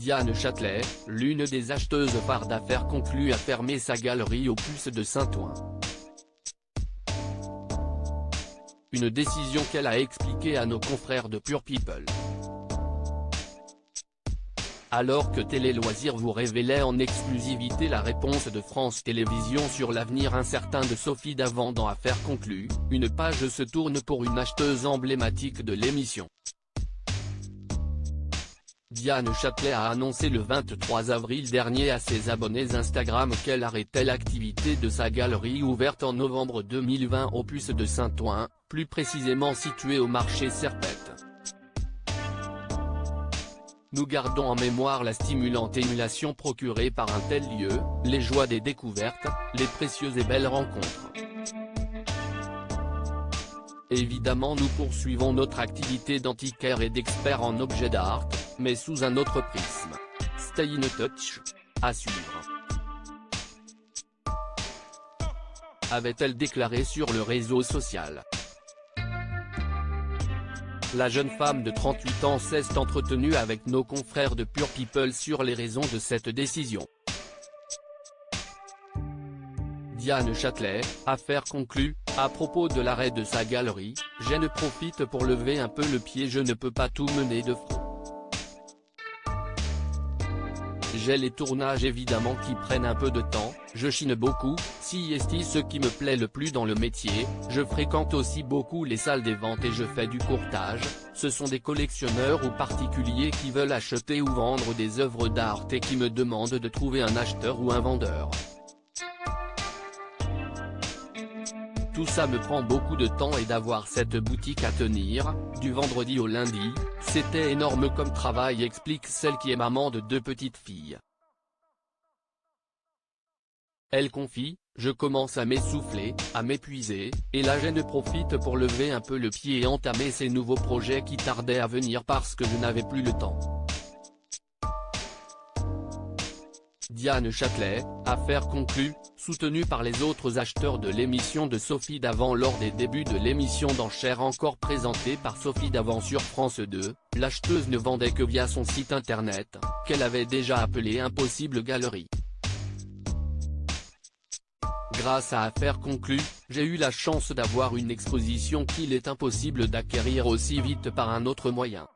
Diane Châtelet, l'une des acheteuses phares d'affaires conclues, a fermé sa galerie aux Puces de Saint-Ouen. Une décision qu'elle a expliquée à nos confrères de Pure People. Alors que Télé Loisirs vous révélait en exclusivité la réponse de France Télévisions sur l'avenir incertain de Sophie Davant dans Affaires conclues, une page se tourne pour une acheteuse emblématique de l'émission. Diane Châtelet a annoncé le 23 avril dernier à ses abonnés Instagram qu'elle arrêtait l'activité de sa galerie ouverte en novembre 2020 aux Puces de Saint-Ouen, plus précisément située au marché Serpette. Nous gardons en mémoire la stimulante émulation procurée par un tel lieu, les joies des découvertes, les précieuses et belles rencontres. Évidemment, nous poursuivons notre activité d'antiquaire et d'expert en objets d'art, mais sous un autre prisme. Stay in touch. À suivre. Avait-elle déclaré sur le réseau social. La jeune femme de 38 ans s'est entretenue avec nos confrères de Pure People sur les raisons de cette décision. Diane Châtelet, affaire conclue, à propos de l'arrêt de sa galerie, je ne profite pour lever un peu le pied, je ne peux pas tout mener de front. J'ai les tournages évidemment qui prennent un peu de temps, je chine beaucoup, si est ce qui me plaît le plus dans le métier, je fréquente aussi beaucoup les salles des ventes et je fais du courtage, ce sont des collectionneurs ou particuliers qui veulent acheter ou vendre des œuvres d'art et qui me demandent de trouver un acheteur ou un vendeur. Tout ça me prend beaucoup de temps et d'avoir cette boutique à tenir, du vendredi au lundi, c'était énorme comme travail, explique celle qui est maman de 2 petites filles. Elle confie, je commence à m'essouffler, à m'épuiser, et là je ne profite pour lever un peu le pied et entamer ces nouveaux projets qui tardaient à venir parce que je n'avais plus le temps. Diane Châtelet, affaire conclue, soutenue par les autres acheteurs de l'émission de Sophie Davant lors des débuts de l'émission d'enchères encore présentée par Sophie Davant sur France 2, l'acheteuse ne vendait que via son site internet, qu'elle avait déjà appelé Impossible Galerie. Grâce à Affaire conclue, j'ai eu la chance d'avoir une exposition qu'il est impossible d'acquérir aussi vite par un autre moyen.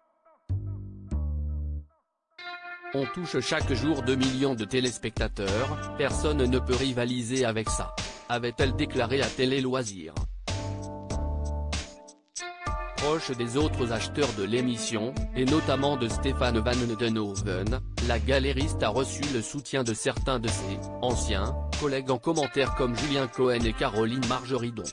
On touche chaque jour 2 millions de téléspectateurs, personne ne peut rivaliser avec ça, avait-elle déclaré à Télé Loisirs. Proche des autres acheteurs de l'émission, et notamment de Stéphane Van Denhoven, la galériste a reçu le soutien de certains de ses anciens collègues en commentaire comme Julien Cohen et Caroline Margeridon.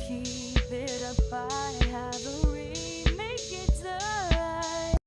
Keep it up, I have a